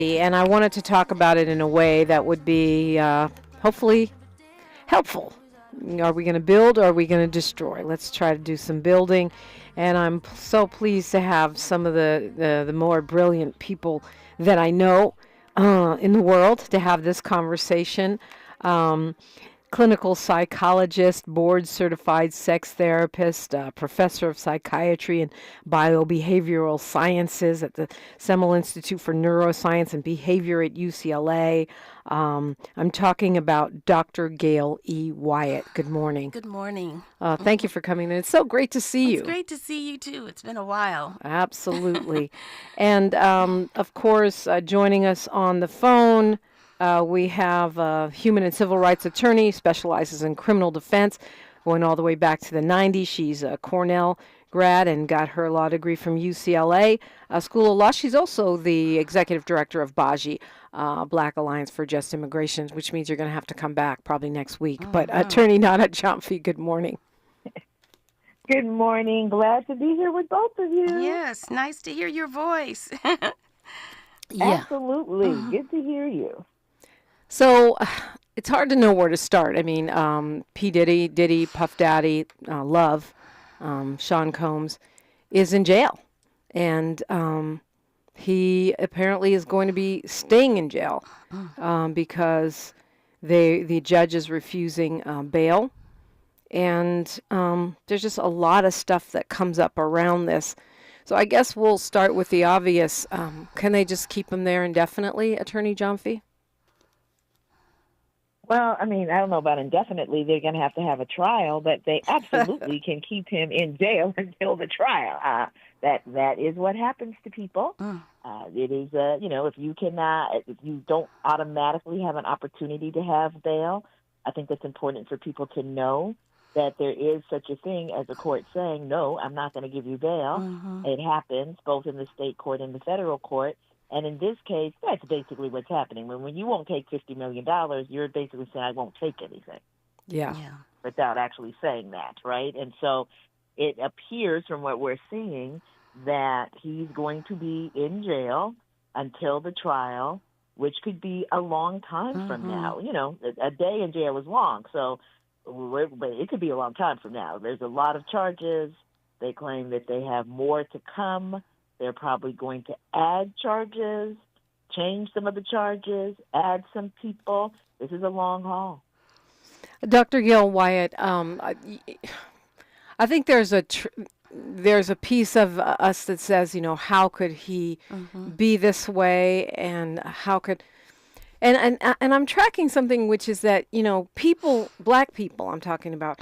And I wanted to talk about it in a way that would be hopefully helpful. Are we going to build or are we going to destroy? Let's try to do some building. And I'm so pleased to have some of the more brilliant people that I know in the world to have this conversation. Um, Clinical psychologist, board certified sex therapist, professor of psychiatry and biobehavioral sciences at the Semel Institute for Neuroscience and Behavior at UCLA. I'm talking about Dr. Gail E. Wyatt. Good morning. Good morning. Thank you for coming in. It's so great to see you. It's great to see you too. It's been a while. Absolutely. And of course, joining us on the phone, we have a human and civil rights attorney, specializes in criminal defense, going all the way back to the 90s. She's a Cornell grad and got her law degree from UCLA School of Law. She's also the executive director of BAJI, Black Alliance for Just Immigration, which means you're going to have to come back probably next week. But Attorney Nana Gyamfi, good morning. Good morning. Glad to be here with both of you. Yes, nice to hear your voice. Absolutely. Good to hear you. So it's hard to know where to start. I mean, P. Diddy, Puff Daddy, Love, Sean Combs is in jail. And he apparently is going to be staying in jail because the judge is refusing bail. And there's just a lot of stuff that comes up around this. So I guess we'll start with the obvious. Can they just keep him there indefinitely, Attorney Gyamfi? Well, I mean, I don't know about indefinitely. They're going to have a trial, but they absolutely can keep him in jail until the trial. That is what happens to people. It is, if you don't automatically have an opportunity to have bail, I think that's important for people to know that there is such a thing as a court saying, no, I'm not going to give you bail. It happens both in the state court and the federal court. And in this case, that's basically what's happening. When you won't take $50 million, you're basically saying, I won't take anything. Yeah. Without actually saying that, right? And so it appears from what we're seeing that he's going to be in jail until the trial, which could be a long time from now. You know, a day in jail is long, so but it could be a long time from now. There's a lot of charges. They claim that they have more to come. They're probably going to add charges, change some of the charges, add some people. This is a long haul. Dr. Gail Wyatt, I think there's a piece of us that says, how could he be this way, and how could, and I'm tracking something which is that people, black people, I'm talking about,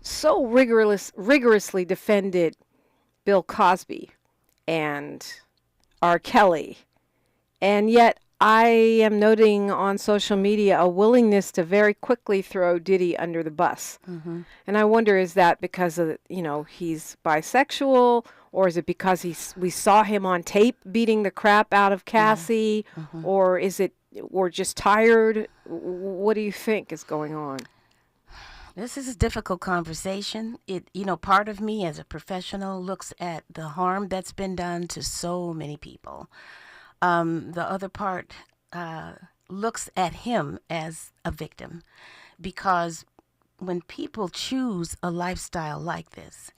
so rigorously defended Bill Cosby and R. Kelly, and yet I am noting on social media a willingness to very quickly throw Diddy under the bus. And I wonder, is that because of, he's bisexual, or is it because we saw him on tape beating the crap out of Cassie, or is it we're just tired? What do you think is going on? This is a difficult conversation. Part of me as a professional looks at the harm that's been done to so many people. The other part looks at him as a victim, because when people choose a lifestyle like this,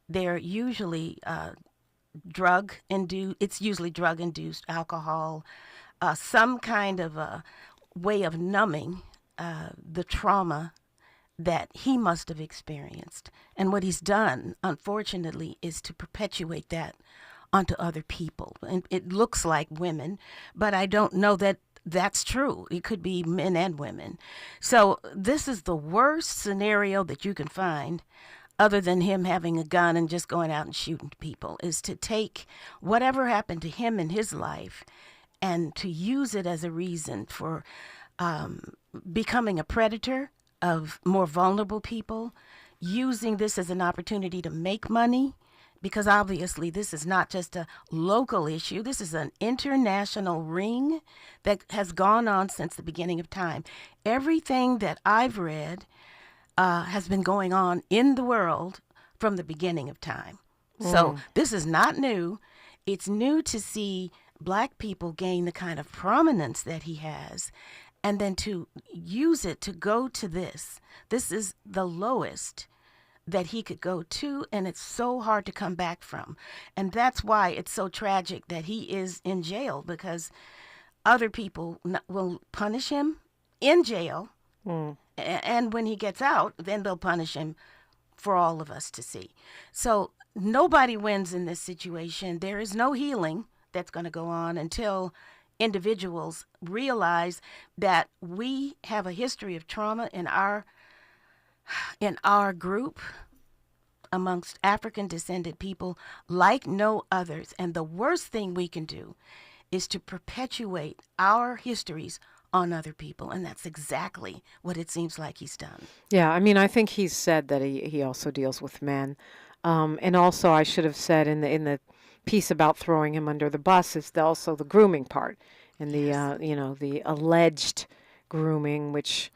they're usually drug-induced. It's usually drug-induced, alcohol, some kind of a way of numbing the trauma that he must have experienced. And what he's done, unfortunately, is to perpetuate that onto other people. And it looks like women, but I don't know that that's true. It could be men and women. So this is the worst scenario that you can find, other than him having a gun and just going out and shooting people, is to take whatever happened to him in his life and to use it as a reason for becoming a predator of more vulnerable people, using this as an opportunity to make money, because obviously this is not just a local issue. This is an international ring that has gone on since the beginning of time. Everything that I've read has been going on in the world from the beginning of time. So this is not new. It's new to see Black people gain the kind of prominence that he has, and then to use it to go to this is the lowest that he could go to, and it's so hard to come back from. And that's why it's so tragic that he is in jail, because other people will punish him in jail, and when he gets out, then they'll punish him for all of us to see. So nobody wins in this situation. There is no healing that's going to go on until individuals realize that we have a history of trauma in our group amongst African descended people like no others. And the worst thing we can do is to perpetuate our histories on other people. And that's exactly what it seems like he's done. Yeah, I mean, I think he's said that he also deals with men. And also, I should have said in the piece about throwing him under the bus is also the grooming part, and the the alleged grooming, which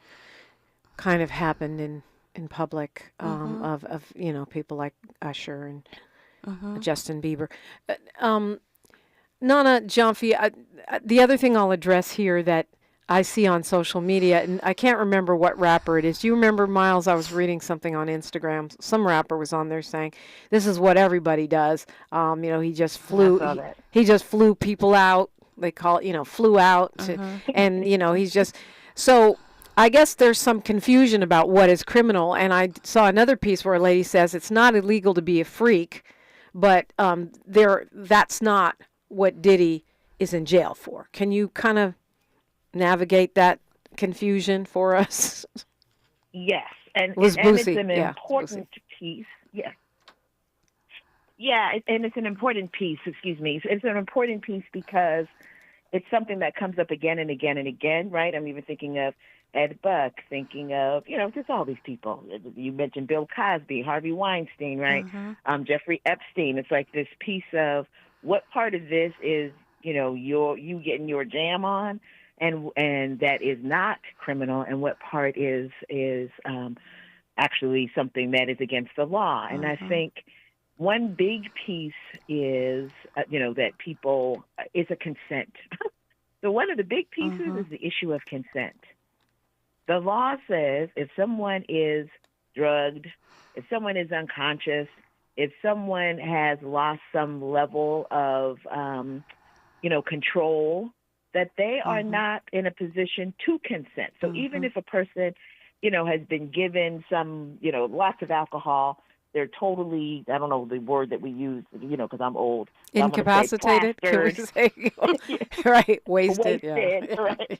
kind of happened in public of people like Usher and Justin Bieber. Nana, Gyamfi, the other thing I'll address here that I see on social media, and I can't remember what rapper it is. Do you remember, Miles? I was reading something on Instagram. Some rapper was on there saying, "This is what everybody does." He just flew. He just flew people out. They call it, flew out, and he's just. So I guess there's some confusion about what is criminal. And I saw another piece where a lady says it's not illegal to be a freak, but that's not what Diddy is in jail for. Can you kind of navigate that confusion for us? Yes, and Liz it's Boosie. an important piece. Yeah. Yeah, and it's an important piece, excuse me. It's an important piece because it's something that comes up again and again and again, right? I'm even thinking of Ed Buck, thinking of, just all these people. You mentioned Bill Cosby, Harvey Weinstein, right? Jeffrey Epstein. It's like this piece of what part of this is, you getting your jam on, and that is not criminal, and what part is actually something that is against the law. And I think one big piece is, that people is a consent. So one of the big pieces is the issue of consent. The law says if someone is drugged, if someone is unconscious, if someone has lost some level of, control, that they are not in a position to consent. So even if a person, has been given some, lots of alcohol, they're totally, I don't know the word that we use, because I'm old. Incapacitated, can we say? Right, wasted. Yeah.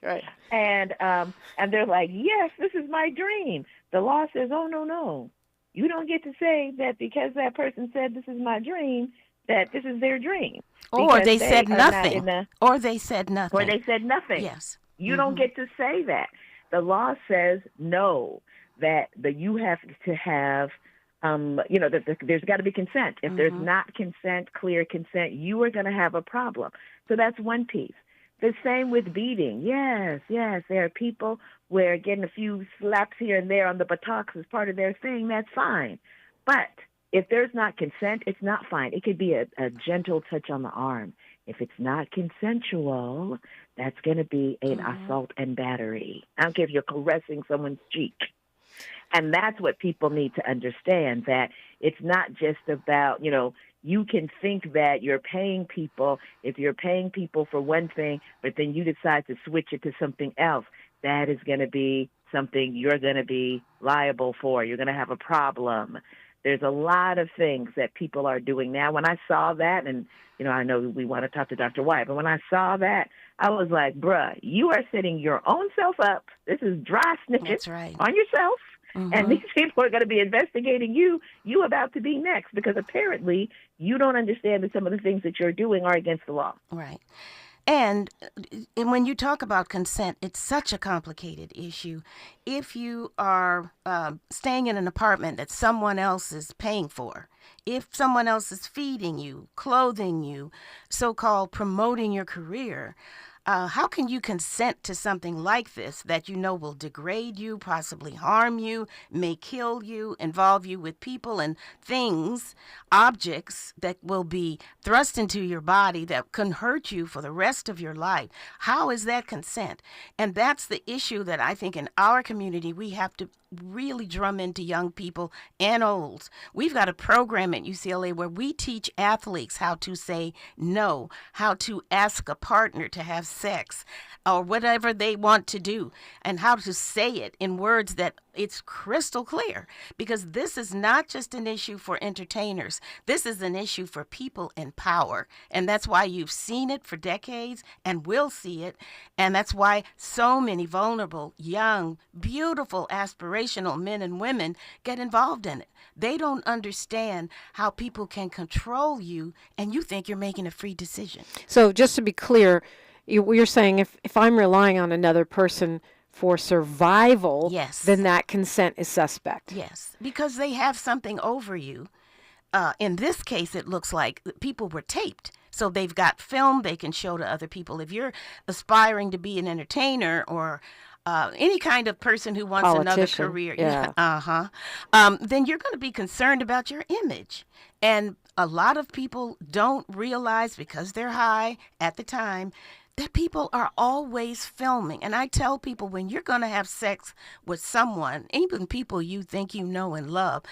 Right. And they're like, yes, this is my dream. The law says, oh, no. You don't get to say that because that person said this is my dream, that this is their dream. Or they said nothing. Or they said nothing. Yes. You don't get to say that. The law says no, that you have to have, that there's got to be consent. If there's not consent, clear consent, you are going to have a problem. So that's one piece. The same with beating. Yes. There are people where getting a few slaps here and there on the buttocks is part of their thing. That's fine. But if there's not consent, it's not fine. It could be a gentle touch on the arm. If it's not consensual, that's going to be an assault and battery. I don't care if you're caressing someone's cheek. And that's what people need to understand, that it's not just about, you can think that you're paying people, if you're paying people for one thing, but then you decide to switch it to something else, that is going to be something you're going to be liable for. You're going to have a problem. There's a lot of things that people are doing now. When I saw that, and, I know we want to talk to Dr. Wyatt, but when I saw that, I was like, bruh, you are setting your own self up. This is dry snitches on yourself. And these people are going to be investigating you about to be next, because apparently you don't understand that some of the things that you're doing are against the law. Right. And when you talk about consent, it's such a complicated issue. If you are staying in an apartment that someone else is paying for, if someone else is feeding you, clothing you, so-called promoting your career, how can you consent to something like this that you know will degrade you, possibly harm you, may kill you, involve you with people and things, objects that will be thrust into your body that can hurt you for the rest of your life? How is that consent? And that's the issue that I think in our community we have to really drum into young people and olds. We've got a program at UCLA where we teach athletes how to say no, how to ask a partner to have sex or whatever they want to do, and how to say it in words that it's crystal clear, because this is not just an issue for entertainers. This is an issue for people in power. And that's why you've seen it for decades and will see it. And that's why so many vulnerable, young, beautiful, aspirational men and women get involved in it. They don't understand how people can control you and you think you're making a free decision. So just to be clear, you're saying if I'm relying on another person for survival, yes, then that consent is suspect. Yes, because they have something over you. In this case, it looks like people were taped. So they've got film they can show to other people. If you're aspiring to be an entertainer or any kind of person who wants another career, then you're going to be concerned about your image. And a lot of people don't realize, because they're high at the time, that people are always filming. And I tell people, when you're going to have sex with someone, even people you think you know and love,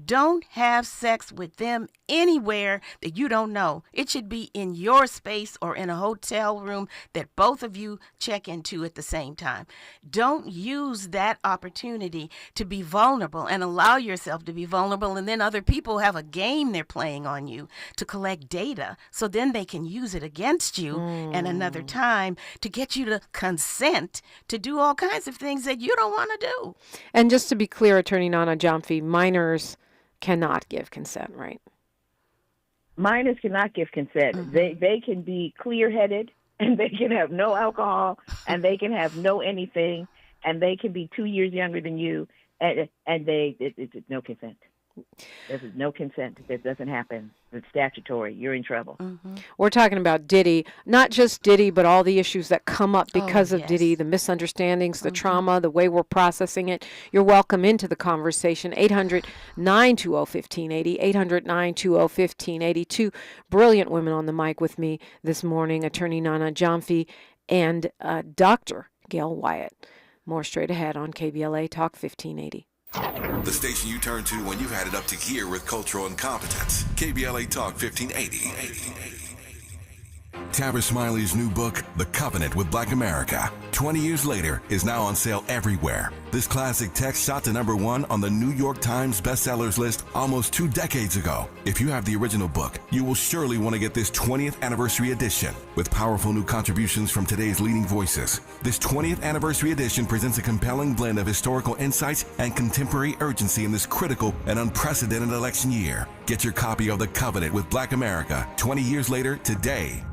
don't have sex with them anywhere that you don't know. It should be in your space or in a hotel room that both of you check into at the same time. Don't use that opportunity to be vulnerable and allow yourself to be vulnerable, and then other people have a game they're playing on you to collect data, so then they can use it against you at another time to get you to consent to do all kinds of things that you don't want to do. And just to be clear, Attorney Nana Gyamfi, minors cannot give consent, right? Minors cannot give consent. Mm-hmm. They can be clear-headed, and they can have no alcohol, and they can have no anything, and they can be 2 years younger than you, and it's no consent. There's no consent. If it doesn't happen, it's statutory. You're in trouble. Mm-hmm. We're talking about Diddy, not just Diddy, but all the issues that come up because of Diddy, the misunderstandings, the trauma, the way we're processing it. You're welcome into the conversation. 800-920-1580, 800-920-1580. Two brilliant women on the mic with me this morning, Attorney Nana Gyamfi and Dr. Gail Wyatt. More straight ahead on KBLA Talk 1580. The station you turn to when you've had it up to here with cultural incompetence. KBLA Talk 1580. Tabitha Smiley's new book, The Covenant with Black America, 20 years later, is now on sale everywhere. This classic text shot to #1 on the New York Times bestsellers list almost 2 decades ago. If you have the original book, you will surely want to get this 20th anniversary edition with powerful new contributions from today's leading voices. This 20th anniversary edition presents a compelling blend of historical insights and contemporary urgency in this critical and unprecedented election year. Get your copy of The Covenant with Black America 20 years later today.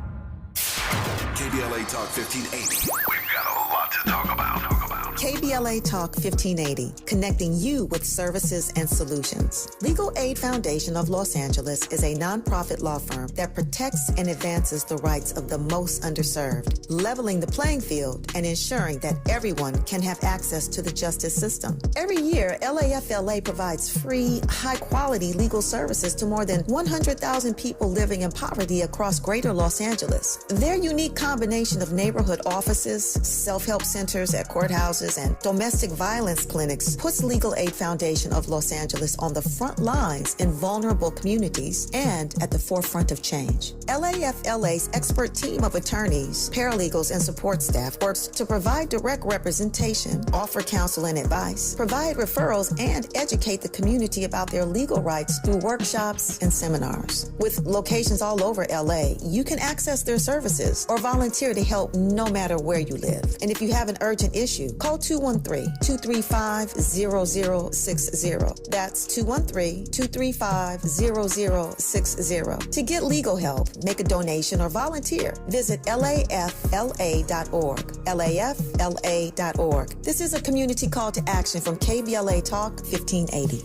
KBLA Talk 1580. We've got a lot to talk about. KBLA Talk 1580, connecting you with services and solutions. Legal Aid Foundation of Los Angeles is a nonprofit law firm that protects and advances the rights of the most underserved, leveling the playing field and ensuring that everyone can have access to the justice system. Every year, LAFLA provides free, high-quality legal services to more than 100,000 people living in poverty across greater Los Angeles. Their unique combination of neighborhood offices, self-help centers at courthouses, and domestic violence clinics puts Legal Aid Foundation of Los Angeles on the front lines in vulnerable communities and at the forefront of change. LAFLA's expert team of attorneys, paralegals, and support staff works to provide direct representation, offer counsel and advice, provide referrals, and educate the community about their legal rights through workshops and seminars. With locations all over LA, you can access their services or volunteer to help no matter where you live. And if you have an urgent issue, call 213-235-0060. That's 213-235-0060. To get legal help, make a donation, or volunteer, visit lafla.org. lafla.org. This is a community call to action from KBLA Talk 1580.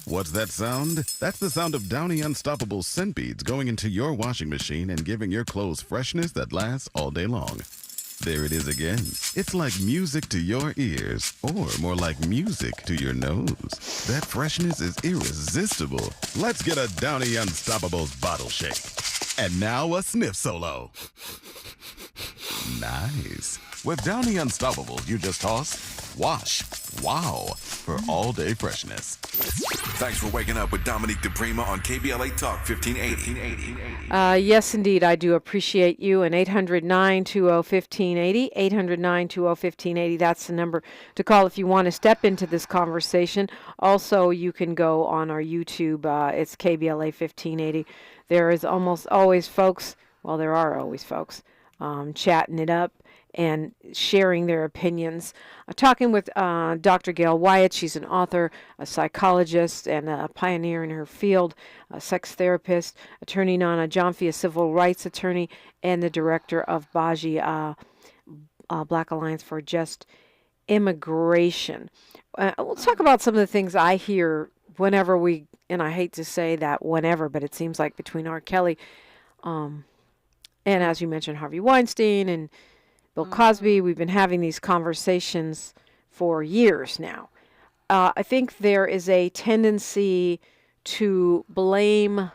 What's that sound? That's the sound of Downy Unstoppable scent beads going into your washing machine and giving your clothes freshness that lasts all day long. There it is again. It's like music to your ears, or more like music to your nose. That freshness is irresistible. Let's get a Downy Unstoppables bottle shake. And now a sniff solo. Nice. With Downy Unstoppables, you just toss, wash, wow, for all-day freshness. Thanks for waking up with Dominique DiPrima on KBLA Talk 1580. Yes, indeed, I do appreciate you. And 800-920-1580, 800-920-1580, that's the number to call if you want to step into this conversation. Also, you can go on our YouTube. It's KBLA 1580. There is almost always folks, well, there are always folks, chatting it up and sharing their opinions. Talking with Dr. Gail Wyatt. She's an author, a psychologist, and a pioneer in her field, a sex therapist. Attorney Nana Gyamfi, a civil rights attorney, and the director of BAJI, Black Alliance for Just Immigration. We'll talk about some of the things I hear whenever we, and I hate to say that whenever, but it seems like between R. Kelly, and as you mentioned, Harvey Weinstein and Bill Cosby, we've been having these conversations for years now. I think there is a tendency to blame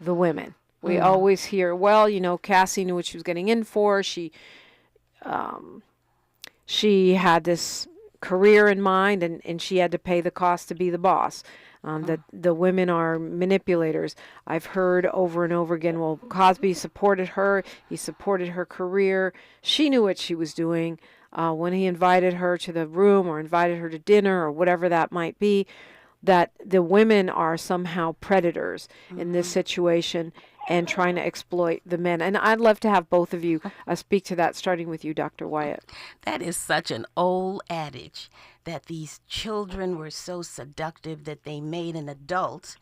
the women. We always hear, well, you know, Cassie knew what she was getting in for. She had this career in mind, and she had to pay the cost to be the boss. That the women are manipulators. I've heard over and over again, well, Cosby supported her. He supported her career. She knew what she was doing when he invited her to the room or invited her to dinner or whatever that might be, that the women are somehow predators in this situation and trying to exploit the men. And I'd love to have both of you speak to that, starting with you, Dr. Wyatt. That is such an old adage, that these children were so seductive that they made an adult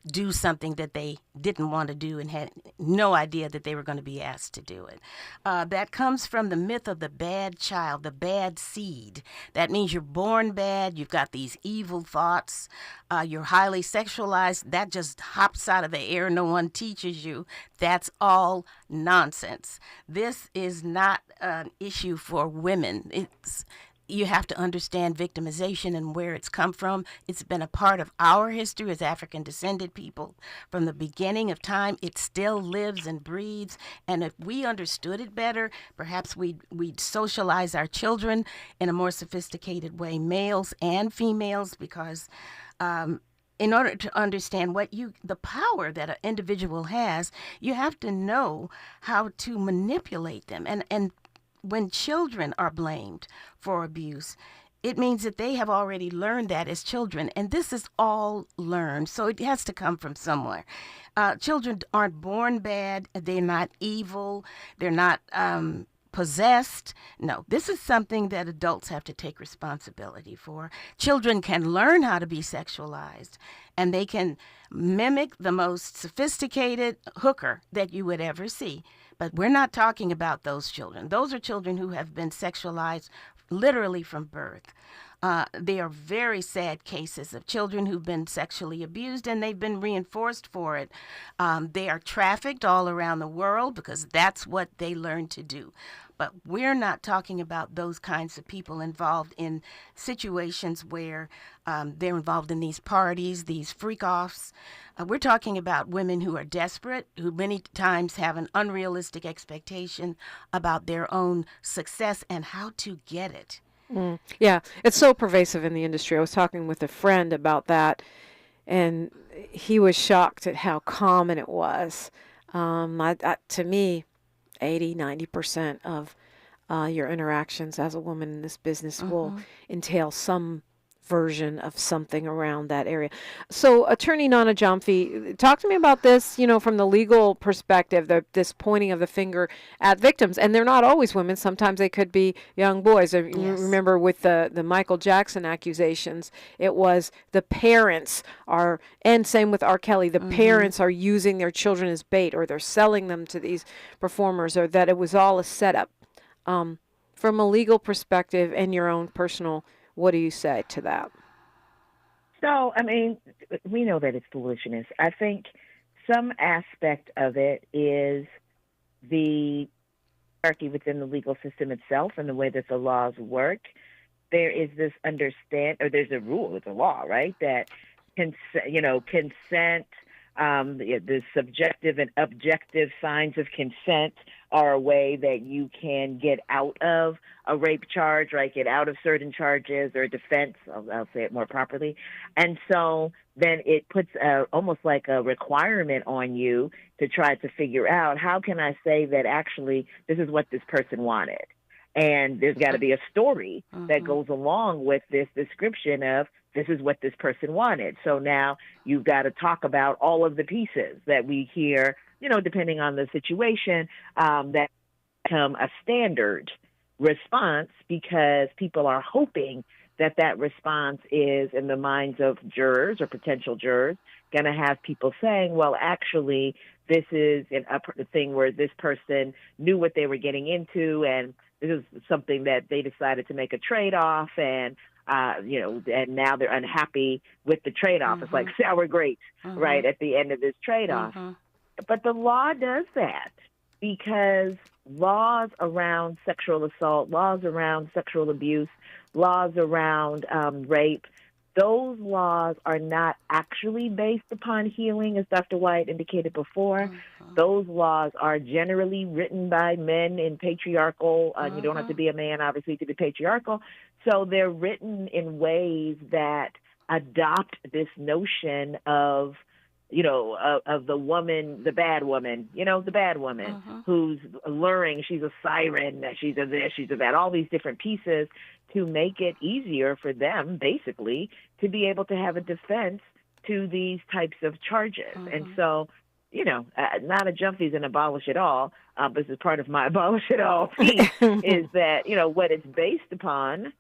do something that they didn't want to do and had no idea that they were going to be asked to do it. That comes from the myth of the bad child, the bad seed. That means you're born bad, you've got these evil thoughts, you're highly sexualized. That just hops out of the air. No one teaches you. That's all nonsense. This is not an issue for women. You have to understand victimization and where it's come from. It's been a part of our history as African-descended people from the beginning of time. It still lives and breathes. And if we understood it better, perhaps we'd socialize our children in a more sophisticated way, males and females, because in order to understand the power that an individual has, you have to know how to manipulate them. And when children are blamed for abuse, it means that they have already learned that as children. And this is all learned, so it has to come from somewhere. Children aren't born bad. They're not evil. They're not possessed. No, this is something that adults have to take responsibility for. Children can learn how to be sexualized, and they can mimic the most sophisticated hooker that you would ever see. But we're not talking about those children. Those are children who have been sexualized literally from birth. They are very sad cases of children who've been sexually abused, and they've been reinforced for it. They are trafficked all around the world because that's what they learn to do. But we're not talking about those kinds of people involved in situations where they're involved in these parties, these freak-offs. We're talking about women who are desperate, who many times have an unrealistic expectation about their own success and how to get it. Yeah, it's so pervasive in the industry. I was talking with a friend about that, and he was shocked at how common it was. To me, 80-90% of your interactions as a woman in this business will entail some version of something around that area. So, Attorney Nana Gyamfi, talk to me about this, from the legal perspective, this pointing of the finger at victims. And they're not always women. Sometimes they could be young boys. Yes. Remember with the Michael Jackson accusations, it was the parents and same with R. Kelly, the parents are using their children as bait, or they're selling them to these performers, or that it was all a setup. From a legal perspective and your own personal, what do you say to that? So, I mean, we know that it's foolishness. I think some aspect of it is the hierarchy within the legal system itself and the way that the laws work. There is this there's a rule, it's a law, right? That consent, the subjective and objective signs of consent are a way that you can get out of a rape charge, right? Get out of certain charges or defense. I'll say it more properly. And so then it puts almost like a requirement on you to try to figure out, how can I say that actually this is what this person wanted? And there's got to be a story that goes along with this description of this is what this person wanted. So now you've got to talk about all of the pieces that we hear, depending on the situation, that become a standard response, because people are hoping that that response is, in the minds of jurors or potential jurors, going to have people saying, well, actually, this is a thing where this person knew what they were getting into, and this is something that they decided to make a trade-off, and and now they're unhappy with the trade-off. It's like sour grapes, right, at the end of this trade-off. But the law does that, because laws around sexual assault, laws around sexual abuse, laws around rape, those laws are not actually based upon healing, as Dr. Wyatt indicated before. Those laws are generally written by men in patriarchal, you don't have to be a man, obviously, to be patriarchal. So they're written in ways that adopt this notion of, of the woman, the bad woman, who's alluring, she's a siren, she's a this, she's a that, all these different pieces to make it easier for them, basically, to be able to have a defense to these types of charges. And so, not a Gyamfi's and abolish it all, but this is part of my abolish it all piece, is that, what it's based upon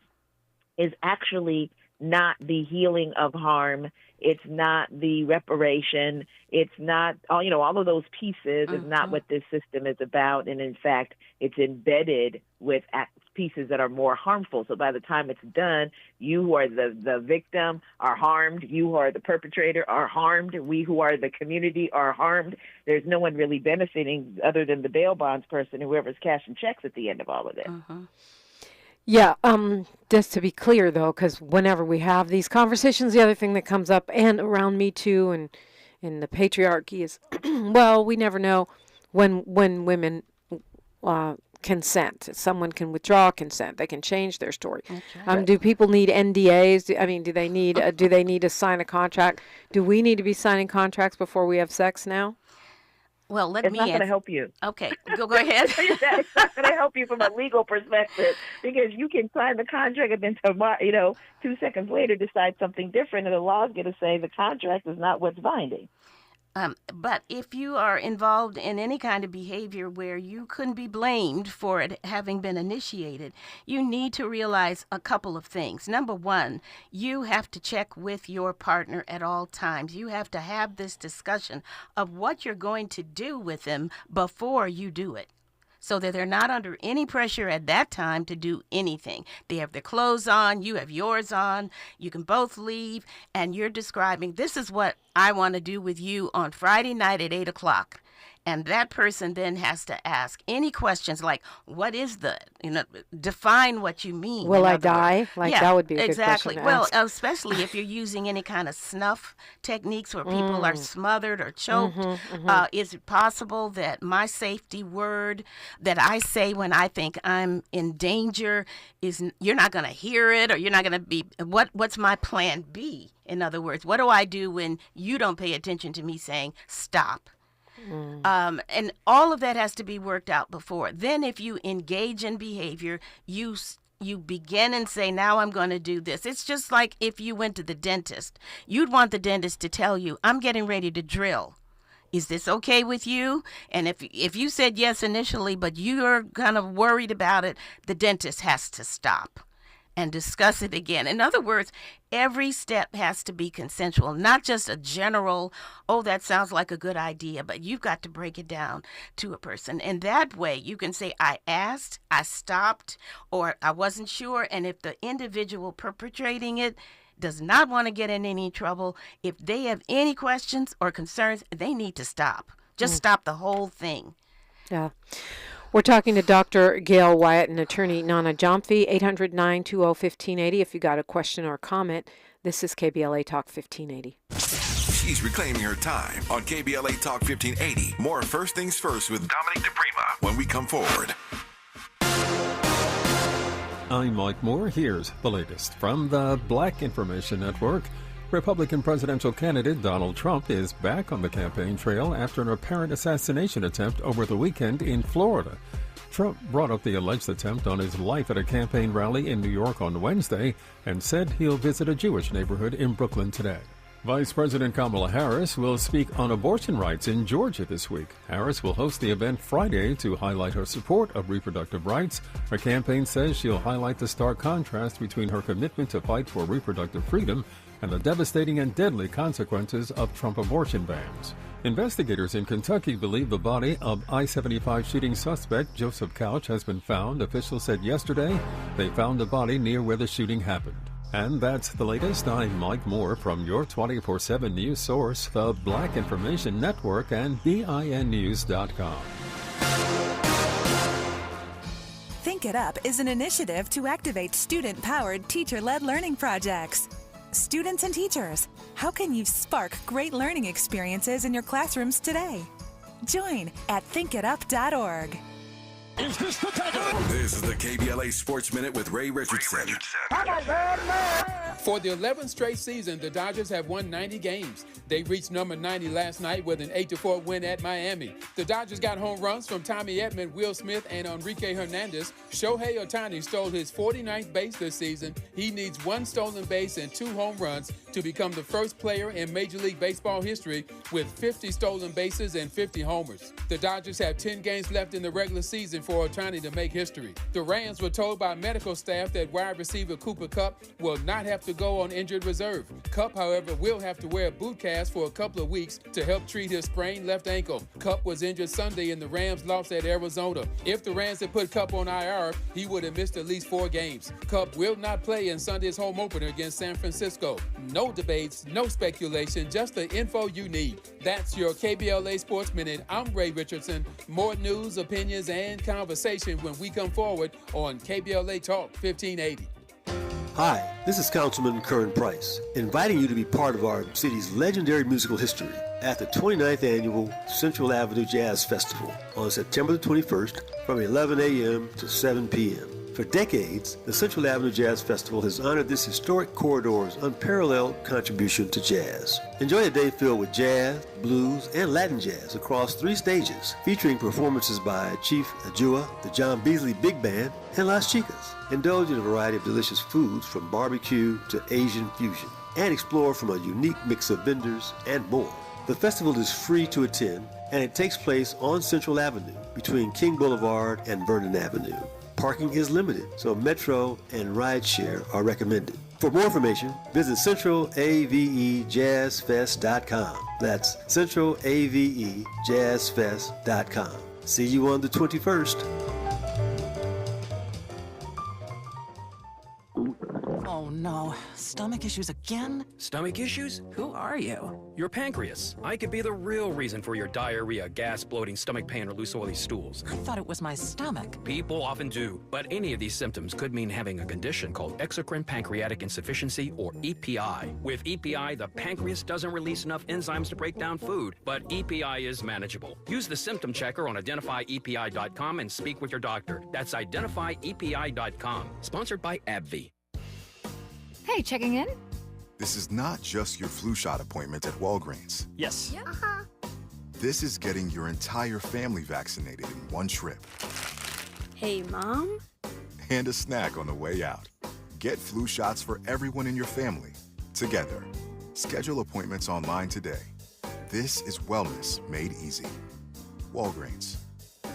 is actually not the healing of harm. It's not the reparation. It's not, all of those pieces is not what this system is about. And in fact, it's embedded with pieces that are more harmful. So by the time it's done, you who are the victim are harmed. You who are the perpetrator are harmed. We who are the community are harmed. There's no one really benefiting other than the bail bonds person, whoever's cashing checks at the end of all of this. Yeah, just to be clear, though, because whenever we have these conversations, the other thing that comes up, and around Me Too and in the patriarchy, is, well, we never know when women consent. Someone can withdraw consent. They can change their story. Right. Do people need NDAs? Do they need to sign a contract? Do we need to be signing contracts before we have sex now? Well, it's not going to help you. Okay, go ahead. It's not going to help you from a legal perspective, because you can sign the contract and then tomorrow, 2 seconds later decide something different, and the law is going to say the contract is not what's binding. But if you are involved in any kind of behavior where you couldn't be blamed for it having been initiated, you need to realize a couple of things. Number one, you have to check with your partner at all times. You have to have this discussion of what you're going to do with them before you do it, so that they're not under any pressure at that time to do anything. They have their clothes on, you have yours on, you can both leave, and you're describing, this is what I want to do with you on Friday night at 8 o'clock. And that person then has to ask any questions like, what is define what you mean. Will I die? That would be a good exactly. question to Well, ask. especially if you're using any kind of snuff techniques where people are smothered or choked. Is it possible that my safety word that I say when I think I'm in danger is you're not going to hear it, or you're not going to be, what's my plan B? In other words, what do I do when you don't pay attention to me saying stop? And all of that has to be worked out before. Then if you engage in behavior, you begin and say, now I'm going to do this. It's just like if you went to the dentist. You'd want the dentist to tell you, I'm getting ready to drill. Is this okay with you? And if you said yes initially, but you're kind of worried about it, the dentist has to stop and discuss it again. In other words, every step has to be consensual, not just a general, oh, that sounds like a good idea, but you've got to break it down to a person. And that way you can say, I asked, I stopped, or I wasn't sure. And if the individual perpetrating it does not want to get in any trouble. If they have any questions or concerns, they need to stop. Just stop the whole thing. Yeah. We're talking to Dr. Gail Wyatt and attorney Nana Gyamfi, 800-920-1580 if you got a question or comment. This is KBLA Talk 1580. She's reclaiming her time on KBLA Talk 1580. More First Things First with Dominique DiPrima when we come forward. I'm Mike Moore. Here's the latest from the Black Information Network. Republican presidential candidate Donald Trump is back on the campaign trail after an apparent assassination attempt over the weekend in Florida. Trump brought up the alleged attempt on his life at a campaign rally in New York on Wednesday and said he'll visit a Jewish neighborhood in Brooklyn today. Vice President Kamala Harris will speak on abortion rights in Georgia this week. Harris will host the event Friday to highlight her support of reproductive rights. Her campaign says she'll highlight the stark contrast between her commitment to fight for reproductive freedom and the devastating and deadly consequences of Trump abortion bans. Investigators in Kentucky believe the body of I-75 shooting suspect Joseph Couch has been found. Officials said yesterday they found the body near where the shooting happened. And that's the latest. I'm Mike Moore from your 24/7 news source, the Black Information Network and BINnews.com. Think It Up is an initiative to activate student-powered, teacher-led learning projects. Students and teachers, how can you spark great learning experiences in your classrooms today? Join at thinkitup.org. This is the KBLA Sports Minute with Ray Richardson. For the 11th straight season, the Dodgers have won 90 games. They reached number 90 last night with an 8-4 win at Miami. The Dodgers got home runs from Tommy Edman, Will Smith, and Enrique Hernandez. Shohei Ohtani stole his 49th base this season. He needs 1 stolen base and 2 home runs to become the first player in Major League Baseball history with 50 stolen bases and 50 homers. The Dodgers have 10 games left in the regular season for Ohtani to make history. The Rams were told by medical staff that wide receiver Cooper Kupp will not have to go on injured reserve. Kupp, however, will have to wear a boot cast for a couple of weeks to help treat his sprained left ankle. Kupp was injured Sunday in the Rams' loss at Arizona. If the Rams had put Kupp on IR, he would have missed at least 4 games. Kupp will not play in Sunday's home opener against San Francisco. No debates, no speculation, just the info you need. That's your KBLA Sports Minute. I'm Ray Richardson. More news, opinions, and conversation when we come forward on KBLA Talk 1580. Hi, this is Councilman Curran Price, inviting you to be part of our city's legendary musical history at the 29th Annual Central Avenue Jazz Festival on September the 21st from 11 a.m. to 7 p.m. For decades, the Central Avenue Jazz Festival has honored this historic corridor's unparalleled contribution to jazz. Enjoy a day filled with jazz, blues, and Latin jazz across 3 stages, featuring performances by Chief Ajua, the John Beasley Big Band, and Las Chicas. Indulge in a variety of delicious foods from barbecue to Asian fusion, and explore from a unique mix of vendors and more. The festival is free to attend, and it takes place on Central Avenue between King Boulevard and Vernon Avenue. Parking is limited, so Metro and rideshare are recommended. For more information, visit centralavejazzfest.com. That's centralavejazzfest.com. See you on the 21st. Oh no, stomach issues again? Stomach issues? Who are you? Your pancreas. I could be the real reason for your diarrhea, gas, bloating, stomach pain, or loose oily stools. I thought it was my stomach. People often do, but any of these symptoms could mean having a condition called exocrine pancreatic insufficiency, or EPI. With EPI, the pancreas doesn't release enough enzymes to break down food, but EPI is manageable. Use the symptom checker on identifyepi.com and speak with your doctor. That's identifyepi.com. Sponsored by AbbVie. Hey, checking in? This is not just your flu shot appointment at Walgreens. Yes. Yeah. This is getting your entire family vaccinated in one trip. Hey, Mom? And a snack on the way out. Get flu shots for everyone in your family, together. Schedule appointments online today. This is wellness made easy. Walgreens.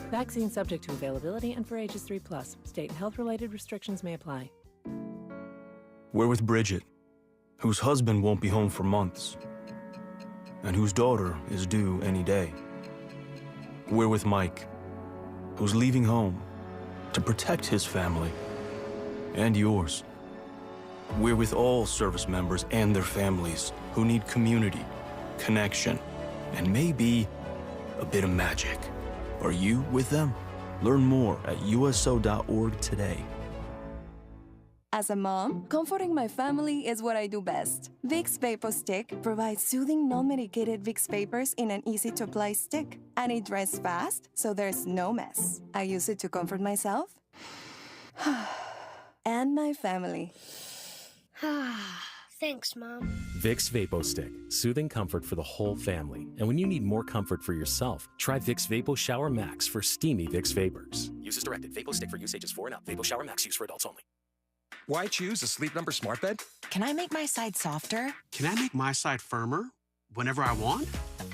Vaccine subject to availability and for ages 3+. State and health-related restrictions may apply. We're with Bridget, whose husband won't be home for months, and whose daughter is due any day. We're with Mike, who's leaving home to protect his family and yours. We're with all service members and their families who need community, connection, and maybe a bit of magic. Are you with them? Learn more at uso.org today. As a mom, comforting my family is what I do best. Vicks VapoStick provides soothing, non-medicated Vicks vapors in an easy-to-apply stick, and it dries fast, so there's no mess. I use it to comfort myself and my family. Thanks, Mom. Vicks VapoStick, soothing comfort for the whole family. And when you need more comfort for yourself, try Vicks Vapo Shower Max for steamy Vicks vapors. Use as directed. VapoStick for use ages 4 and up. Vapo Shower Max use for adults only. Why choose a Sleep Number smart bed? Can I make my side softer? Can I make my side firmer whenever I want?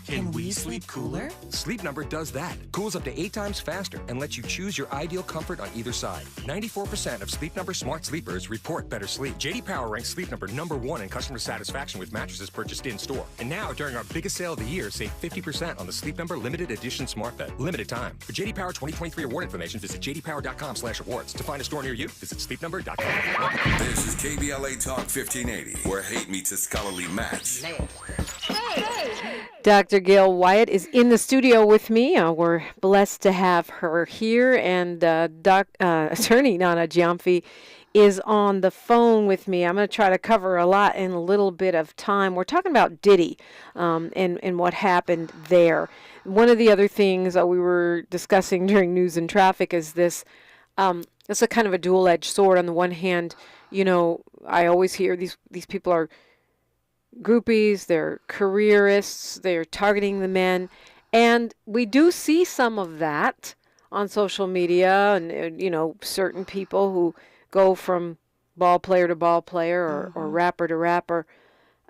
Can we sleep cooler? Sleep Number does that. Cools up to 8 times faster and lets you choose your ideal comfort on either side. 94% of Sleep Number smart sleepers report better sleep. J.D. Power ranks Sleep Number #1 in customer satisfaction with mattresses purchased in-store. And now, during our biggest sale of the year, save 50% on the Sleep Number Limited Edition smart bed. Limited time. For J.D. Power 2023 award information, visit jdpower.com/awards. To find a store near you, visit sleepnumber.com. This is KBLA Talk 1580, where hate meets a scholarly match. Dr. Gail Wyatt is in the studio with me. We're blessed to have her here, and Attorney Nana Gyamfi is on the phone with me. I'm going to try to cover a lot in a little bit of time. We're talking about Diddy and what happened there. One of the other things we were discussing during News and Traffic is this. It's a kind of a dual-edged sword. On the one hand, you know, I always hear these people are groupies, they're careerists, they're targeting the men, and we do see some of that on social media, and you know, certain people who go from ball player to ball player or rapper to rapper,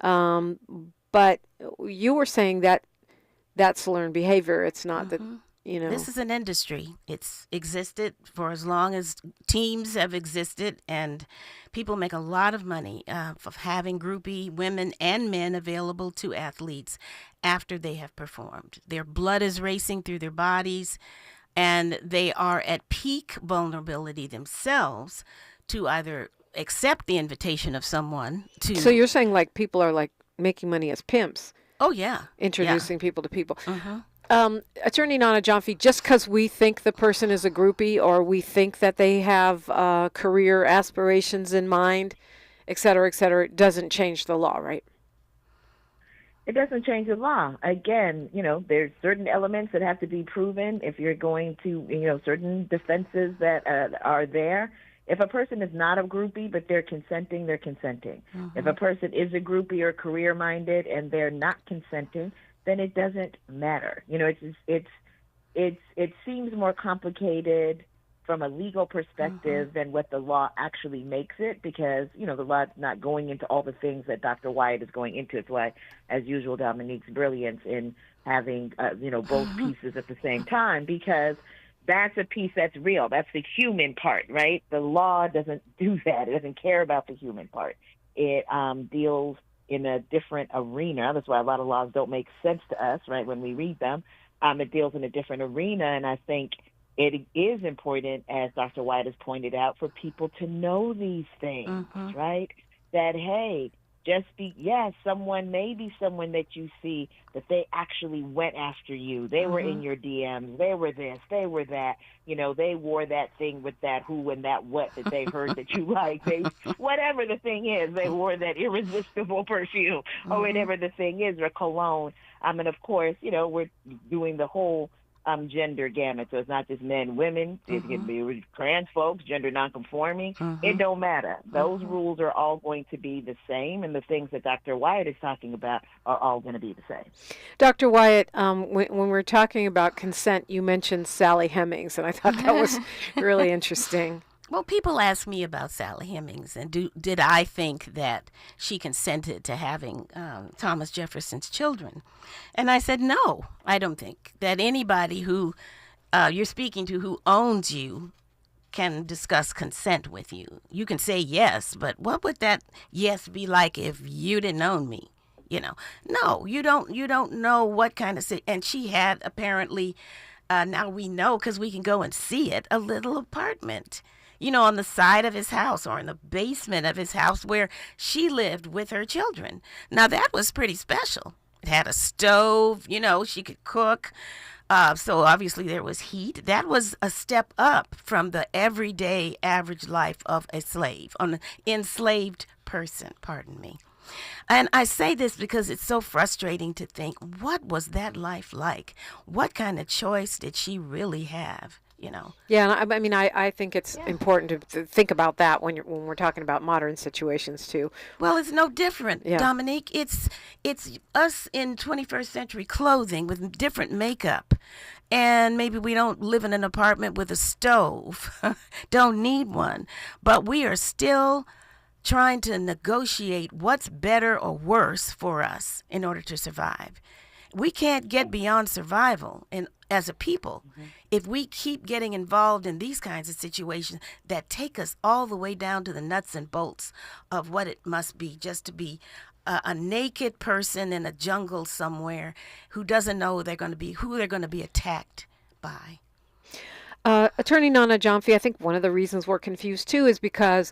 but you were saying that that's learned behavior. It's not that, you know, this is an industry. It's existed for as long as teams have existed, and people make a lot of money of having groupie women and men available to athletes after they have performed. Their blood is racing through their bodies, and they are at peak vulnerability themselves to either accept the invitation of someone to... So you're saying like people are like making money as pimps? Oh, yeah. Introducing people to people. Attorney Nana Gyamfi, just because we think the person is a groupie or we think that they have career aspirations in mind, et cetera, it doesn't change the law, right? It doesn't change the law. Again, you know, there's certain elements that have to be proven if you're going to, you know, certain defenses that are there. If a person is not a groupie but they're consenting, they're consenting. If a person is a groupie or career-minded and they're not consenting, then it doesn't matter. You know, it seems more complicated from a legal perspective than what the law actually makes it, because, you know, the law's not going into all the things that Dr. Wyatt is going into. It's why, as usual, Dominique's brilliance in having, you know, both pieces at the same time, because that's a piece that's real. That's the human part, right? The law doesn't do that. It doesn't care about the human part. It deals in a different arena. That's why a lot of laws don't make sense to us, right, when we read them. It deals in a different arena, and I think it is important, as Dr. Wyatt has pointed out, for people to know these things, right? That, hey, someone may be someone that you see that they actually went after you. They were in your DMs. They were this. They were that. You know, they wore that thing with that who and that what that they heard that you like. They, whatever the thing is, they wore that irresistible perfume or whatever the thing is, or cologne. And of course, you know, we're doing the whole gender gamut. So it's not just men, women. It can be trans folks, gender nonconforming. It don't matter. Those rules are all going to be the same, and the things that Dr. Wyatt is talking about are all going to be the same. Dr. Wyatt, when we're talking about consent, you mentioned Sally Hemings, and I thought that was really interesting. Well, people ask me about Sally Hemings, and did I think that she consented to having Thomas Jefferson's children? And I said, no, I don't think that anybody who you're speaking to who owns you can discuss consent with you. You can say yes, but what would that yes be like if you didn't own me? You know, no, you don't know what kind of, and she had apparently now we know because we can go and see it, a little apartment, on the side of his house or in the basement of his house where she lived with her children. Now, that was pretty special. It had a stove, she could cook. So obviously there was heat. That was a step up from the everyday average life of a slave, an enslaved person, pardon me. And I say this because it's so frustrating to think, what was that life like? What kind of choice did she really have? Yeah, and I think it's important to think about that when we're talking about modern situations too. Well, it's no different, Dominique. It's us in 21st century clothing with different makeup, and maybe we don't live in an apartment with a stove, don't need one, but we are still trying to negotiate what's better or worse for us in order to survive. We can't get beyond survival as a people if we keep getting involved in these kinds of situations that take us all the way down to the nuts and bolts of what it must be just to be a naked person in a jungle somewhere who doesn't know who they're going to be attacked by. Attorney Nana Gyamfi, I think one of the reasons we're confused too is because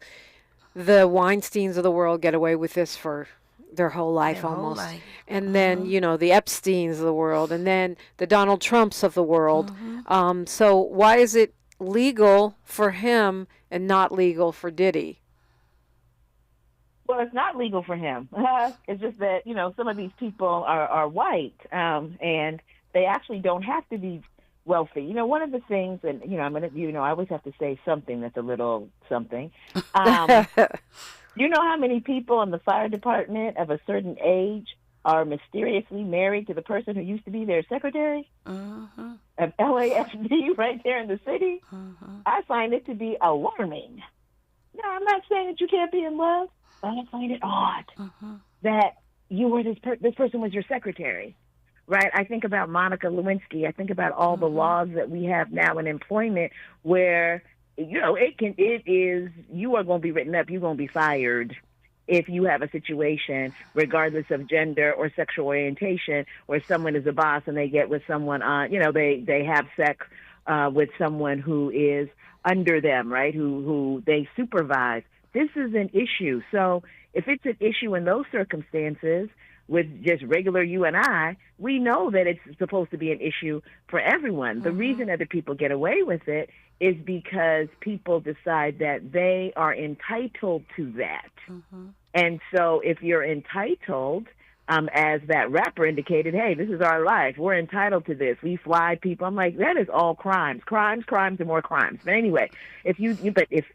the Weinsteins of the world get away with this for their whole life almost. And then, the Epsteins of the world, and then the Donald Trumps of the world. So why is it legal for him and not legal for Diddy? Well, it's not legal for him. It's just that, some of these people are white, and they actually don't have to be wealthy. One of the things, and, I always have to say something that's a little something. You know how many people in the fire department of a certain age are mysteriously married to the person who used to be their secretary? Of LAFD right there in the city? I find it to be alarming. No, I'm not saying that you can't be in love, but I find it odd that you were this person was your secretary, right? I think about Monica Lewinsky. I think about all the laws that we have now in employment where you are going to be written up, you're going to be fired if you have a situation, regardless of gender or sexual orientation, where someone is a boss and they get with someone they have sex with someone who is under them, right? Who they supervise. This is an issue. So if it's an issue in those circumstances with just regular you and I, we know that it's supposed to be an issue for everyone. The reason other people get away with it is because people decide that they are entitled to that. And so if you're entitled, as that rapper indicated, hey, this is our life. We're entitled to this. We fly people. I'm like, that is all crimes, and more crimes. But anyway, if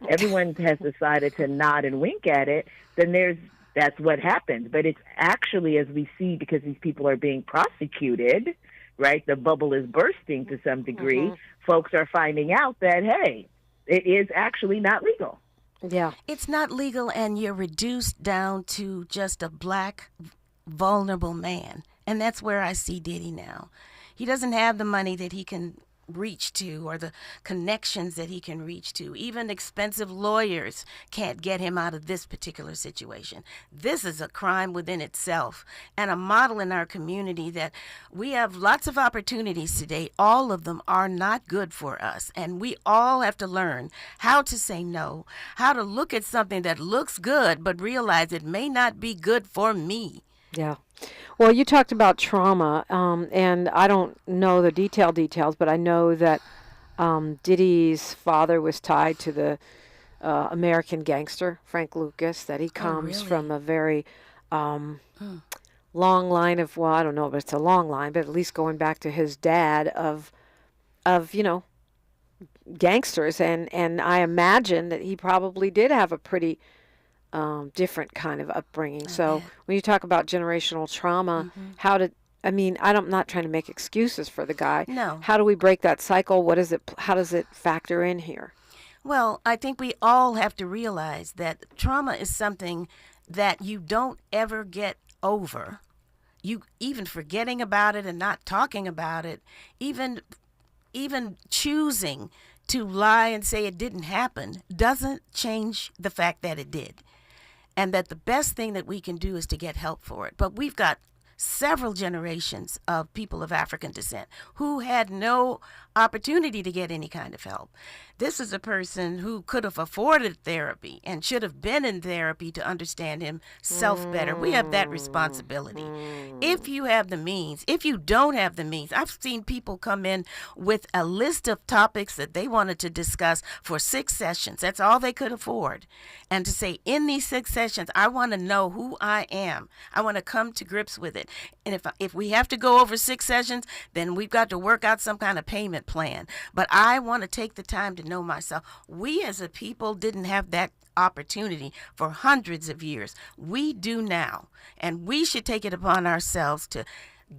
everyone has decided to nod and wink at it, then that's what happens. But it's actually, as we see, because these people are being prosecuted, right? The bubble is bursting to some degree. Folks are finding out that, hey, it is actually not legal. Yeah. It's not legal, and you're reduced down to just a black, vulnerable man. And that's where I see Diddy now. He doesn't have the money that he can reach to or the connections that he can reach to. Even expensive lawyers can't get him out of this particular situation. This is a crime within itself and a model in our community that we have lots of opportunities today. All of them are not good for us, and we all have to learn how to say no, how to look at something that looks good but realize it may not be good for me. Yeah. Well, you talked about trauma, and I don't know the details, but I know that Diddy's father was tied to the American gangster, Frank Lucas, that he comes from a very long line of, well, I don't know if it's a long line, but at least going back to his dad of gangsters. And I imagine that he probably did have a pretty different kind of upbringing. So when you talk about generational trauma, I'm not trying to make excuses for the guy. No. How do we break that cycle? How does it factor in here? Well, I think we all have to realize that trauma is something that you don't ever get over. You even forgetting about it and not talking about it, even choosing to lie and say it didn't happen doesn't change the fact that it did. And that the best thing that we can do is to get help for it. But we've got several generations of people of African descent who had no opportunity to get any kind of help. This is a person who could have afforded therapy and should have been in therapy to understand himself better. We have that responsibility. If you have the means, if you don't have the means, I've seen people come in with a list of topics that they wanted to discuss for 6 sessions. That's all they could afford. And to say, in these 6 sessions, I want to know who I am. I want to come to grips with it. And if we have to go over 6 sessions, then we've got to work out some kind of payment plan. But I want to take the time to know myself. We as a people didn't have that opportunity for hundreds of years. We do now. And we should take it upon ourselves to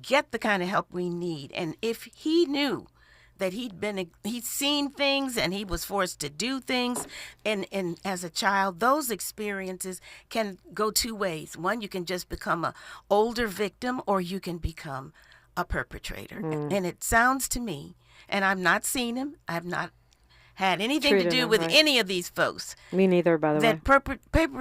get the kind of help we need. And if he knew that he'd seen things and he was forced to do things and as a child, those experiences can go 2 ways. One, you can just become a older victim, or you can become a perpetrator. And it sounds to me, and I've not seen him, I've not had anything to do with any of these folks. Me neither, by the way. That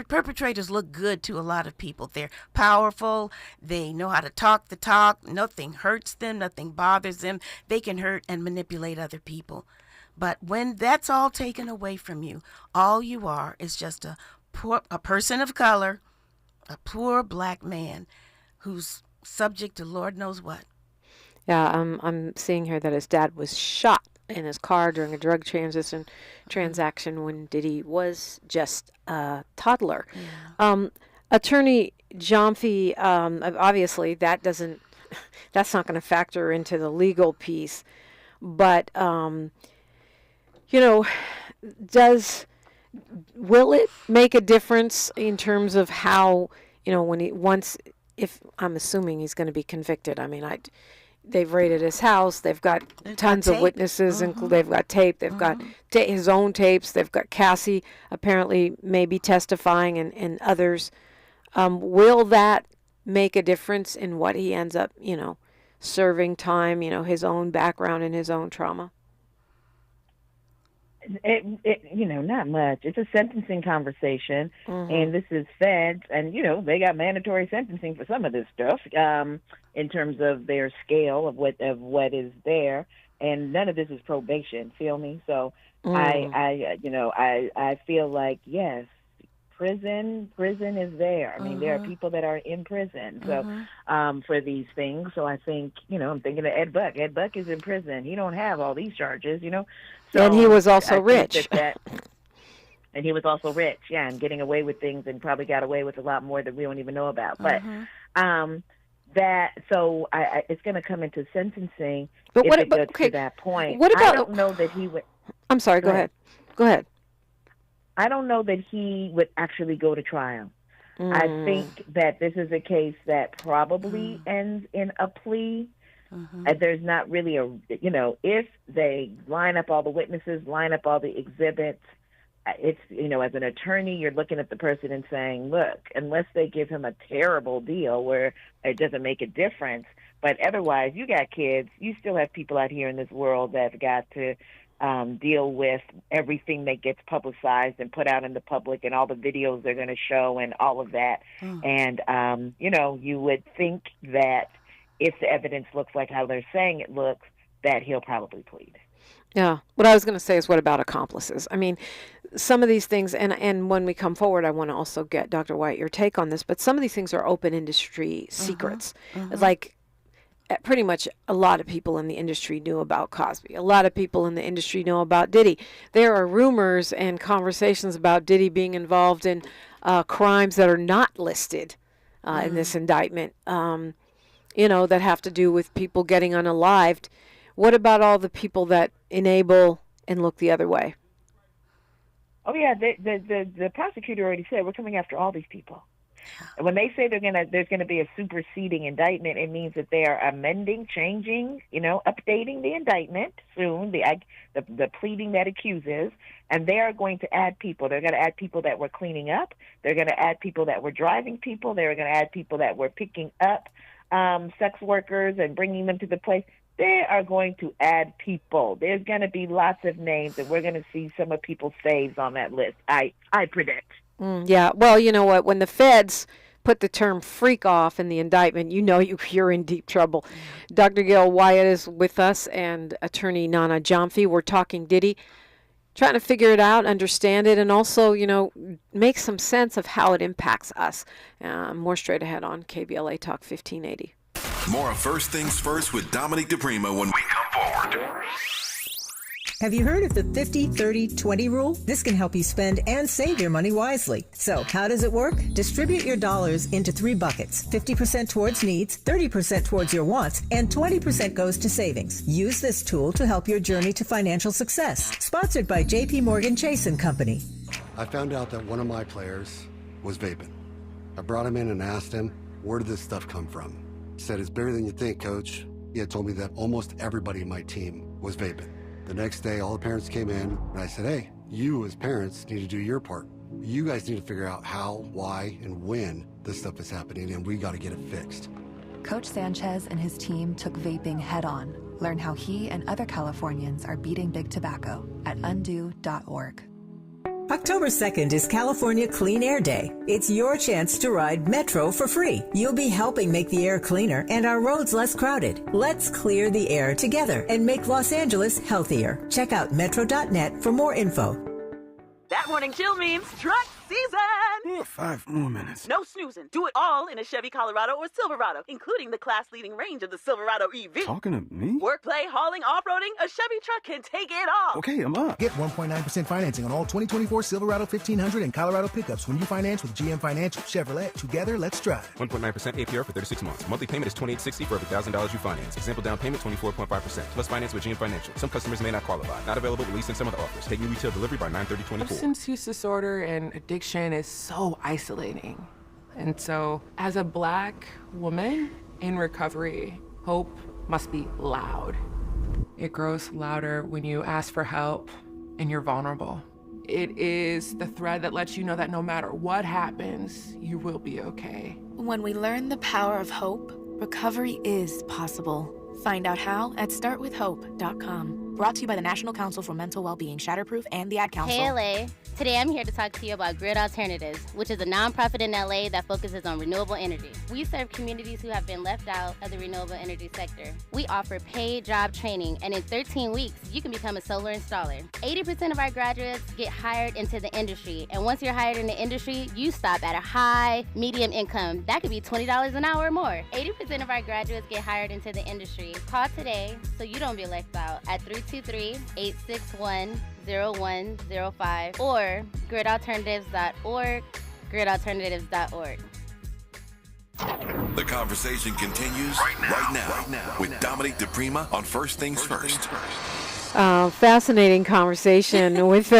perpetrators look good to a lot of people. They're powerful. They know how to talk the talk. Nothing hurts them. Nothing bothers them. They can hurt and manipulate other people. But when that's all taken away from you, all you are is just a person of color, a poor black man who's subject to Lord knows what. Yeah, I'm seeing here that his dad was shot in his car during a drug transaction when Diddy was just a toddler. Yeah. Attorney Gyamfi, obviously that's not going to factor into the legal piece, but will it make a difference in terms of how, if I'm assuming he's going to be convicted? I mean, they've raided his house. They've got tons of witnesses. They've got tape. They've got his own tapes. They've got Cassie apparently maybe testifying and others. Will that make a difference in what he ends up, serving time, his own background and his own trauma? Not much. It's a sentencing conversation, and this is feds, and they got mandatory sentencing for some of this stuff, in terms of their scale of what is there, and none of this is probation. Feel me? So I feel like yes, prison is there. I mean, there are people that are in prison, so for these things. So I think I'm thinking of Ed Buck. Ed Buck is in prison. He don't have all these charges, So and he was also rich. And he was also rich, yeah, and getting away with things, and probably got away with a lot more that we don't even know about. But it's going to come into sentencing if it gets to that point. What about? I don't know that he would. I'm sorry. Go ahead. Go ahead. I don't know that he would actually go to trial. I think that this is a case that probably ends in a plea. There's not really if they line up all the witnesses, line up all the exhibits, it's, as an attorney, you're looking at the person and saying, look, unless they give him a terrible deal where it doesn't make a difference, but otherwise you got kids, you still have people out here in this world that have got to deal with everything that gets publicized and put out in the public and all the videos they're going to show and all of that. And, you would think that if the evidence looks like how they're saying it looks, that he'll probably plead. Yeah. What I was going to say is, what about accomplices? I mean, some of these things, and when we come forward, I want to also get, Dr. Wyatt, your take on this, but some of these things are open industry secrets. Like, pretty much a lot of people in the industry knew about Cosby. A lot of people in the industry know about Diddy. There are rumors and conversations about Diddy being involved in crimes that are not listed in this indictment, that have to do with people getting unalived. What about all the people that enable and look the other way? Oh, yeah, the prosecutor already said we're coming after all these people. And when they say there's going to be a superseding indictment, it means that they are amending, changing, updating the indictment soon, the pleading that accuses, and they are going to add people. They're going to add people that were cleaning up. They're going to add people that were driving people. They're going to add people that were picking up sex workers and bringing them to the place. They are going to add people. There's going to be lots of names, and we're going to see some of people's faves on that list. I predict. Yeah. Well, you know what? When the feds put the term freak off in the indictment, you know you're in deep trouble. Dr. Gail Wyatt is with us, and attorney Nana Gyamfi. We're talking Diddy, trying to figure it out, understand it, and also, make some sense of how it impacts us. More straight ahead on KBLA Talk 1580. More of First Things First with Dominique DiPrima when we come forward. Have you heard of the 50-30-20 rule? This can help you spend and save your money wisely. So how does it work? Distribute your dollars into 3 buckets. 50% towards needs, 30% towards your wants, and 20% goes to savings. Use this tool to help your journey to financial success. Sponsored by J.P. Morgan Chase & Company. I found out that one of my players was vaping. I brought him in and asked him, where did this stuff come from? He said, it's bigger than you think, coach. He had told me that almost everybody in my team was vaping. The next day, all the parents came in, and I said, hey, you as parents need to do your part. You guys need to figure out how, why, and when this stuff is happening, and we got to get it fixed. Coach Sanchez and his team took vaping head-on. Learn how he and other Californians are beating big tobacco at undo.org. October 2nd is California Clean Air Day. It's your chance to ride Metro for free. You'll be helping make the air cleaner and our roads less crowded. Let's clear the air together and make Los Angeles healthier. Check out metro.net for more info. That morning chill means truck season. 5 more minutes. No snoozing. Do it all in a Chevy Colorado or Silverado, including the class-leading range of the Silverado EV. Talking to me? Work, play, hauling, off-roading, a Chevy truck can take it all. Okay, I'm up. Get 1.9% financing on all 2024 Silverado 1500 and Colorado pickups when you finance with GM Financial. Chevrolet, together, let's drive. 1.9% APR for 36 months. Monthly payment is $28.60 for every $1,000 you finance. Example down payment 24.5%. Plus finance with GM Financial. Some customers may not qualify. Not available at least in some other offers. Take new retail delivery by 9/30/24. Substance use disorder and addiction is so isolating. And so, as a Black woman in recovery, hope must be loud. It grows louder when you ask for help and you're vulnerable. It is the thread that lets you know that no matter what happens, you will be okay. When we learn the power of hope, recovery is possible. Find out how at startwithhope.com. Brought to you by the National Council for Mental Wellbeing, Shatterproof, and the Ad Council. Hey LA, today I'm here to talk to you about Grid Alternatives, which is a nonprofit in LA that focuses on renewable energy. We serve communities who have been left out of the renewable energy sector. We offer paid job training, and in 13 weeks, you can become a solar installer. 80% of our graduates get hired into the industry, and once you're hired in the industry, you stop at a high, medium income. That could be $20 an hour or more. 80% of our graduates get hired into the industry. Call today so you don't be left out at 323-861-0105 or gridalternatives.org, gridalternatives.org. The conversation continues right now with Dominique DiPrima on First Things First. Fascinating conversation with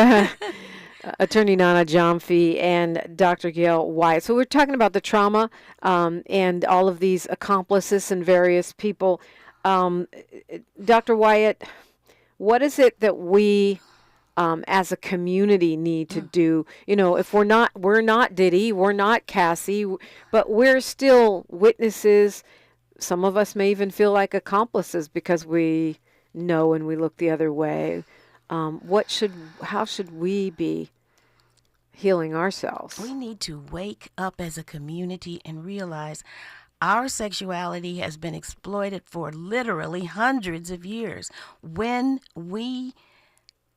attorney Nana Gyamfi and Dr. Gail Wyatt. So we're talking about the trauma and all of these accomplices and various people. Dr. Wyatt, what is it that we as a community need to do? If we're not Diddy, we're not Cassie, but we're still witnesses. Some of us may even feel like accomplices because we know and we look the other way. How should we be healing ourselves? We need to wake up as a community and realize our sexuality has been exploited for literally hundreds of years. When we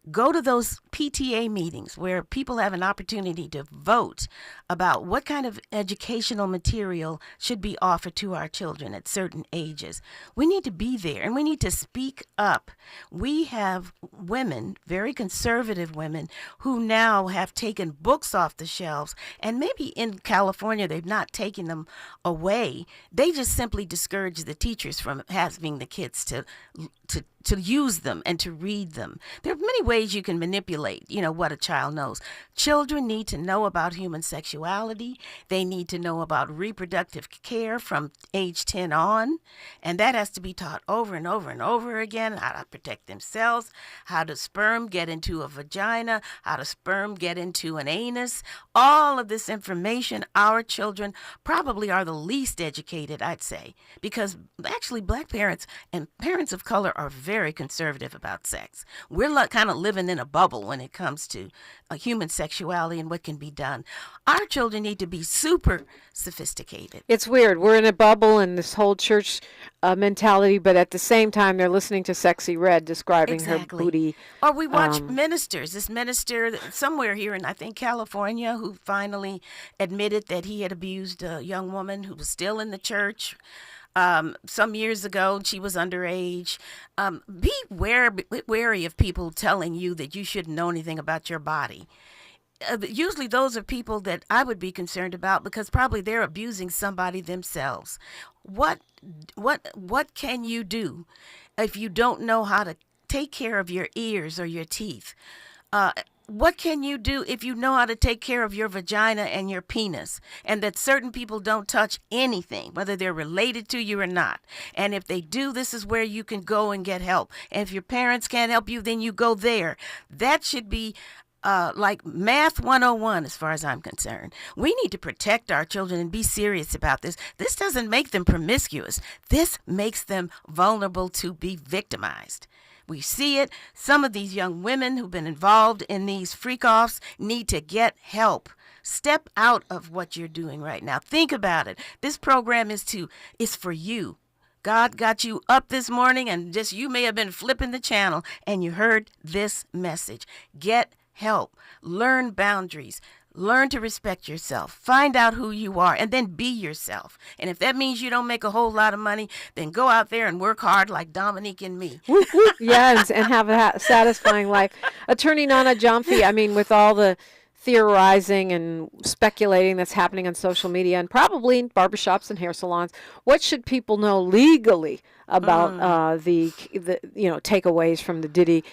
go to those PTA meetings where people have an opportunity to vote about what kind of educational material should be offered to our children at certain ages, we need to be there and we need to speak up. We have women, very conservative women, who now have taken books off the shelves, and maybe in California they've not taken them away. They just simply discourage the teachers from having the kids to use them and to read them. There are many ways you can manipulate, what a child knows. Children need to know about human sexuality. They need to know about reproductive care from age 10 on. And that has to be taught over and over and over again, how to protect themselves, how does sperm get into a vagina, how does sperm get into an anus. All of this information, our children probably are the least educated, I'd say, because actually Black parents and parents of color are very very conservative about sex. We're kind of living in a bubble when it comes to human sexuality and what can be done. Our children need to be super sophisticated. It's weird. We're in a bubble and this whole church mentality, but at the same time, they're listening to Sexy Red describing her booty. Or we watch ministers. This minister somewhere here in, I think, California, who finally admitted that he had abused a young woman who was still in the church. Some years ago, she was underage. Be wary of people telling you that you shouldn't know anything about your body. Usually those are people that I would be concerned about because probably they're abusing somebody themselves. What can you do if you don't know how to take care of your ears or your teeth? What can you do if you know how to take care of your vagina and your penis, and that certain people don't touch anything, whether they're related to you or not? And if they do, this is where you can go and get help. And if your parents can't help you, then you go there. That should be like math 101 as far as I'm concerned. We need to protect our children and be serious about this. This doesn't make them promiscuous. This makes them vulnerable to be victimized. We see it. Some of these young women who've been involved in these freak-offs need to get help. Step out of what you're doing right now. Think about it. This program is for you. God got you up this morning and just you may have been flipping the channel and you heard this message. Get help. Learn boundaries. Learn to respect yourself. Find out who you are and then be yourself. And if that means you don't make a whole lot of money, then go out there and work hard like Dominique and me. Yes, and have a satisfying life. Attorney Nana Gyamfi, I mean, with all the theorizing and speculating that's happening on social media and probably in barbershops and hair salons, what should people know legally about the takeaways from the Diddy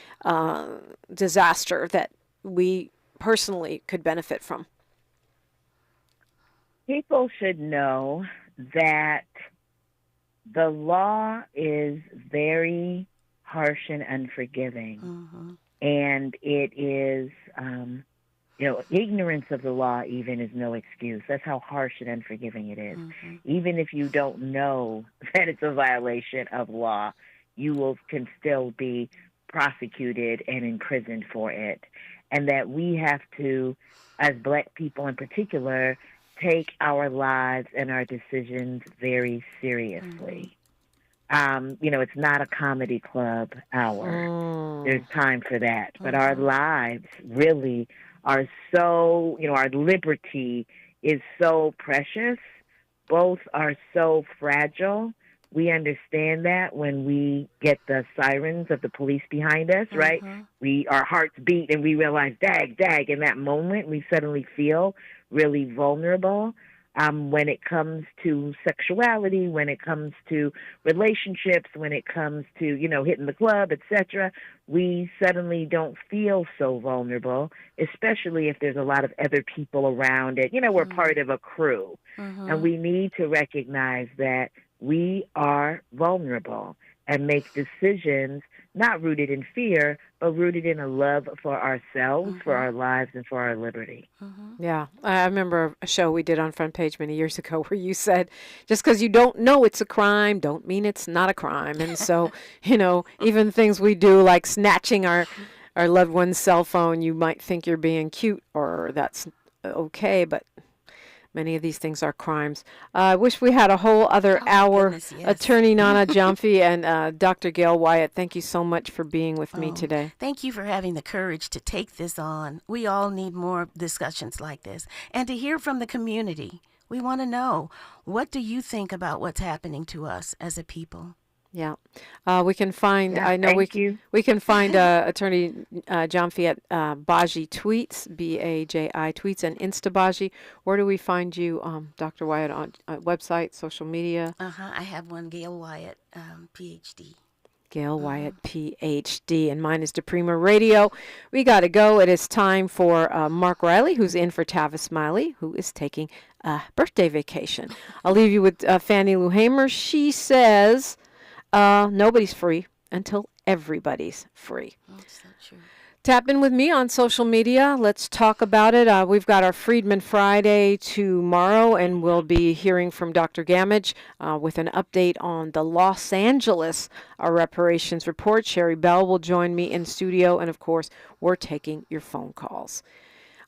disaster that we personally could benefit from? People should know that the law is very harsh and unforgiving. And it is, ignorance of the law even is no excuse. That's how harsh and unforgiving it is. Even if you don't know that it's a violation of law, you can still be prosecuted and imprisoned for it. And that we have to, as Black people in particular, take our lives and our decisions very seriously. It's not a comedy club hour. There's time for that. But our lives really are so, our liberty is so precious. Both are so fragile. We understand that when we get the sirens of the police behind us, right? Our hearts beat and we realize, dag, in that moment, we suddenly feel really vulnerable. When it comes to sexuality, when it comes to relationships, when it comes to, hitting the club, etc., we suddenly don't feel so vulnerable, especially if there's a lot of other people around it. We're part of a crew. And we need to recognize that we are vulnerable and make decisions not rooted in fear, but rooted in a love for ourselves, for our lives, and for our liberty. Yeah. I remember a show we did on Front Page many years ago where you said, just because you don't know it's a crime, don't mean it's not a crime. And so, even things we do like snatching our loved one's cell phone, you might think you're being cute or that's okay, but many of these things are crimes. I wish we had a whole other hour. Goodness, yes. Attorney Nana Gyamfi and Dr. Gail Wyatt, thank you so much for being with me today. Thank you for having the courage to take this on. We all need more discussions like this. And to hear from the community. We want to know, what do you think about what's happening to us as a people? Yeah, we can find. I know we can find Attorney Gyamfi at Baji Tweets, Baji Tweets, and Instabaji. Where do we find you, Dr. Wyatt, on website, social media? I have one, Gail Wyatt, PhD. Gail Wyatt, PhD, and mine is DiPrima Radio. We got to go. It is time for Mark Riley, who's in for Tavis Smiley, who is taking a birthday vacation. I'll leave you with Fannie Lou Hamer. She says, nobody's free until everybody's free. That's so true. Tap in with me on social media. Let's talk about it. We've got our Freedman Friday tomorrow, and we'll be hearing from Dr. Gamage with an update on the Los Angeles reparations report. Sherry Bell will join me in studio, and of course, we're taking your phone calls.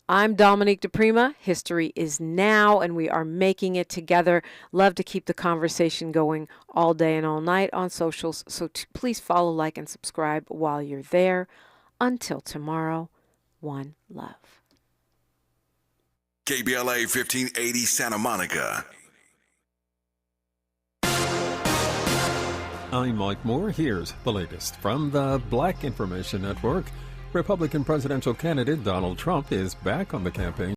I'm Dominique DiPrima. History is now, and we are making it together. Love to keep the conversation going all day and all night on socials, so please follow, like, and subscribe while you're there. Until tomorrow, one love. KBLA 1580 Santa Monica. I'm Mike Moore. Here's the latest from the Black Information Network. Republican presidential candidate Donald Trump is back on the campaign